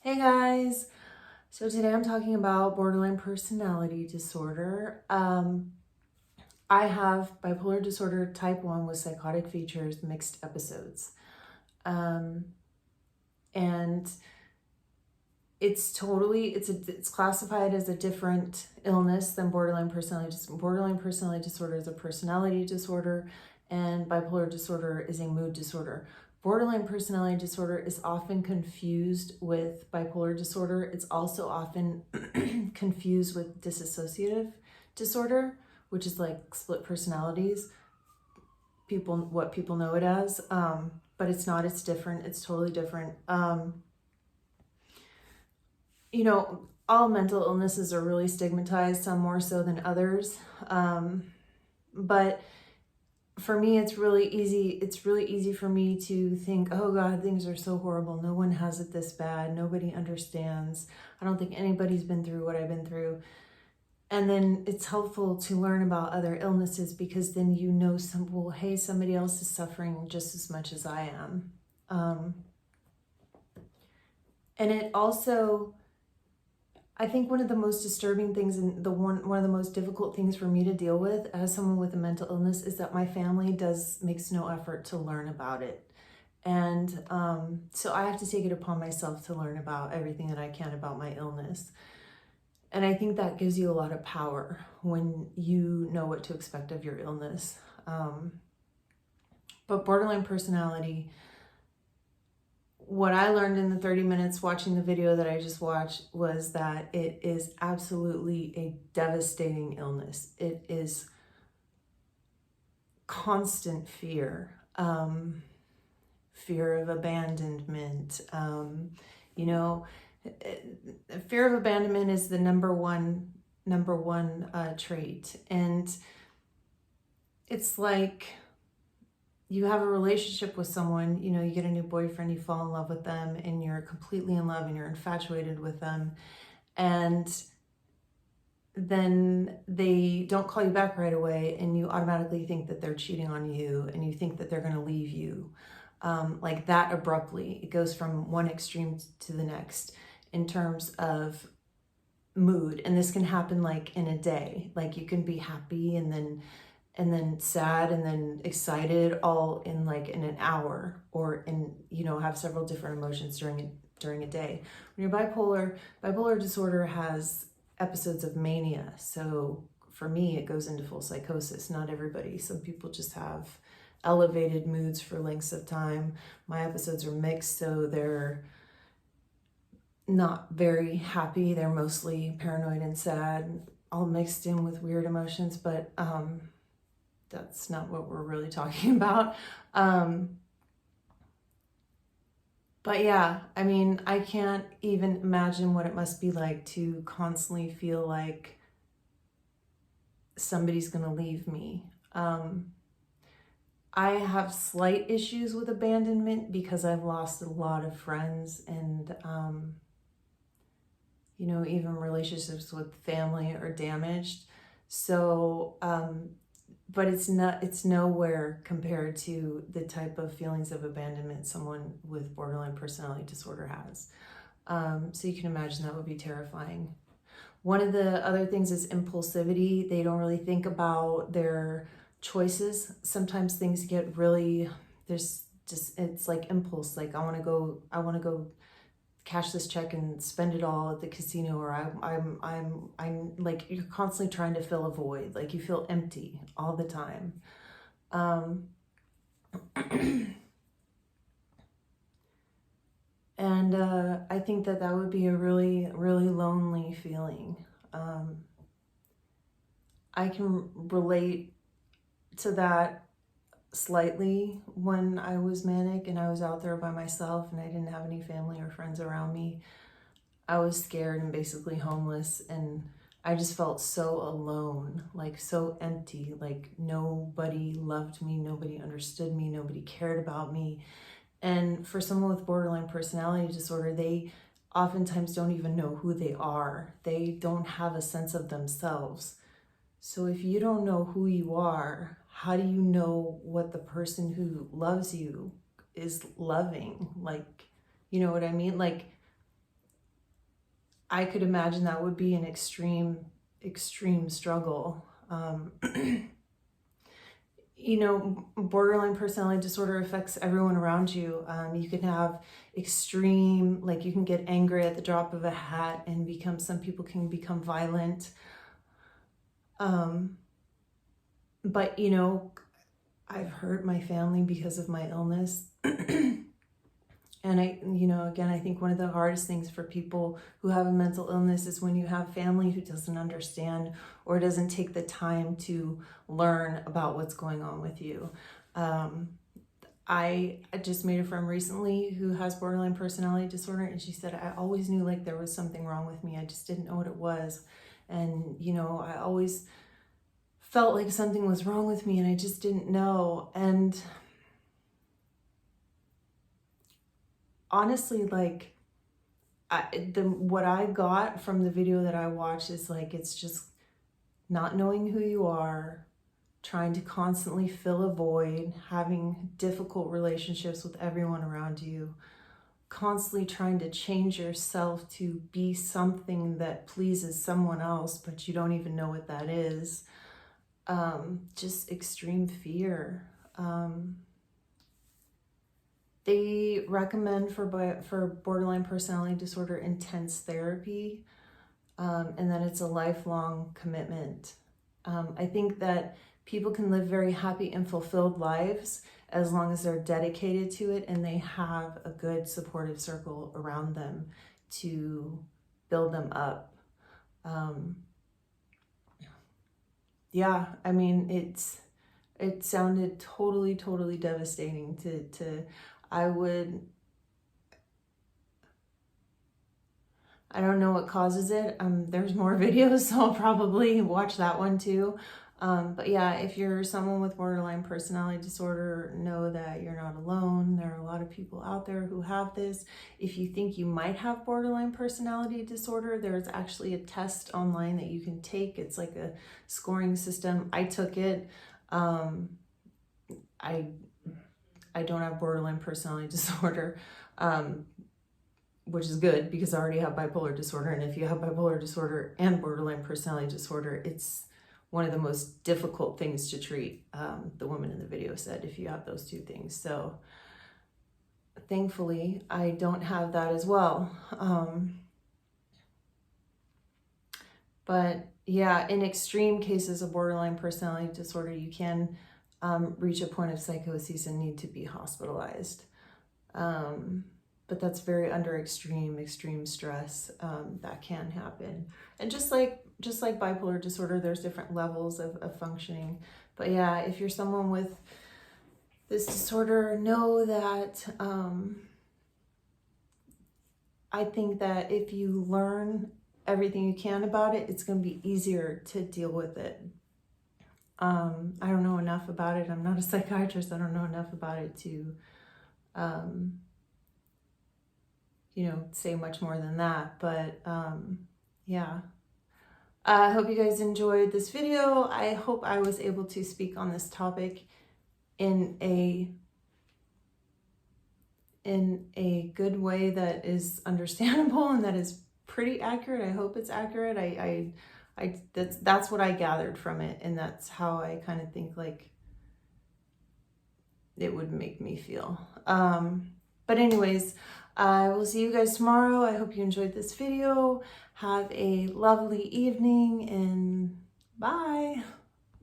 Hey guys! So today I'm talking about borderline personality disorder. I have bipolar disorder type 1 with psychotic features, mixed episodes. And it's classified as a different illness than borderline personality disorder. Borderline personality disorder is a personality disorder, and bipolar disorder is a mood disorder. Borderline personality disorder is often confused with bipolar disorder. It's also often confused with dissociative disorder, which is like split personalities. What people know it as, but it's not. It's different. It's totally different. All mental illnesses are really stigmatized, some more so than others. But for me, it's really easy for me to think, oh God, things are so horrible. No one has it this bad. Nobody understands. I don't think anybody's been through what I've been through. And then it's helpful to learn about other illnesses, because then you know hey, somebody else is suffering just as much as I am. And it also, I think one of the most disturbing things and one of the most difficult things for me to deal with as someone with a mental illness is that my family makes no effort to learn about it. And so I have to take it upon myself to learn about everything that I can about my illness. And I think that gives you a lot of power when you know what to expect of your illness. But borderline personality, what I learned in the 30 minutes watching the video that I just watched was that it is absolutely a devastating illness. It is constant fear, fear of abandonment. Fear of abandonment is the number one trait. And it's like, you have a relationship with someone, you get a new boyfriend, you fall in love with them, and you're completely in love and you're infatuated with them. And then they don't call you back right away, and you automatically think that they're cheating on you, and you think that they're going to leave you. Like that abruptly. It goes from one extreme to the next in terms of mood. And this can happen like in a day. Like you can be happy and then sad and then excited all in an hour, or have several different emotions during a day. When you're bipolar disorder has episodes of mania. So for me, it goes into full psychosis. Not everybody. Some people just have elevated moods for lengths of time. My episodes are mixed, so they're not very happy. They're mostly paranoid and sad, all mixed in with weird emotions, but that's not what we're really talking about. But yeah, I mean, I can't even imagine what it must be like to constantly feel like somebody's gonna leave me. I have slight issues with abandonment because I've lost a lot of friends, and even relationships with family are damaged. So but it's nowhere compared to the type of feelings of abandonment someone with borderline personality disorder has. So you can imagine that would be terrifying. One of the other things is impulsivity. They don't really think about their choices. Sometimes things get really, it's like impulse. Like I want to go cash this check and spend it all at the casino, or I'm like, you're constantly trying to fill a void. Like you feel empty all the time. And I think that would be a really, really lonely feeling. I can relate to that slightly when I was manic and I was out there by myself and I didn't have any family or friends around me. I was scared and basically homeless, and I just felt so alone, like so empty, like nobody loved me, nobody understood me, nobody cared about me. And for someone with borderline personality disorder, they oftentimes don't even know who they are. They don't have a sense of themselves. So if you don't know who you are, how do you know what the person who loves you is loving? Like, you know what I mean? Like, I could imagine that would be an extreme struggle. You know, borderline personality disorder affects everyone around you. You can have extreme, like you can get angry at the drop of a hat and become, some people can become violent. But, you know, I've hurt my family because of my illness. And you know, again, I think one of the hardest things for people who have a mental illness is when you have family who doesn't understand or doesn't take the time to learn about what's going on with you. I just made a friend recently who has borderline personality disorder, and she said, I always knew like there was something wrong with me. I just didn't know what it was. And, you know, I always felt like something was wrong with me and I just didn't know. And honestly, like what I got from the video that I watched is like, it's just not knowing who you are, trying to constantly fill a void, having difficult relationships with everyone around you, constantly trying to change yourself to be something that pleases someone else, but you don't even know what that is. Just extreme fear. They recommend for borderline personality disorder intense therapy, and that it's a lifelong commitment. I think that people can live very happy and fulfilled lives as long as they're dedicated to it and they have a good supportive circle around them to build them up. Yeah, I mean, it sounded totally devastating to I don't know what causes it. There's more videos, so I'll probably watch that one too. But yeah, if you're someone with borderline personality disorder, know that you're not alone. There are a lot of people out there who have this. If you think you might have borderline personality disorder, there's actually a test online that you can take. It's like a scoring system. I took it. I don't have borderline personality disorder, which is good because I already have bipolar disorder. And if you have bipolar disorder and borderline personality disorder, it's one of the most difficult things to treat, the woman in the video said, if you have those two things. So thankfully, I don't have that as well. But yeah, in extreme cases of borderline personality disorder, you can reach a point of psychosis and need to be hospitalized. But that's very under extreme stress, that can happen. And just like bipolar disorder, there's different levels of functioning. But yeah, if you're someone with this disorder, know that I think that if you learn everything you can about it, it's going to be easier to deal with it. I don't know enough about it. I'm not a psychiatrist. I don't know enough about it to you know, say much more than that. But yeah, I hope you guys enjoyed this video. I hope I was able to speak on this topic in a good way that is understandable and that is pretty accurate. I hope it's accurate. That's what I gathered from it, and that's how I kind of think like it would make me feel. But anyways, I will see you guys tomorrow. I hope you enjoyed this video. Have a lovely evening and bye.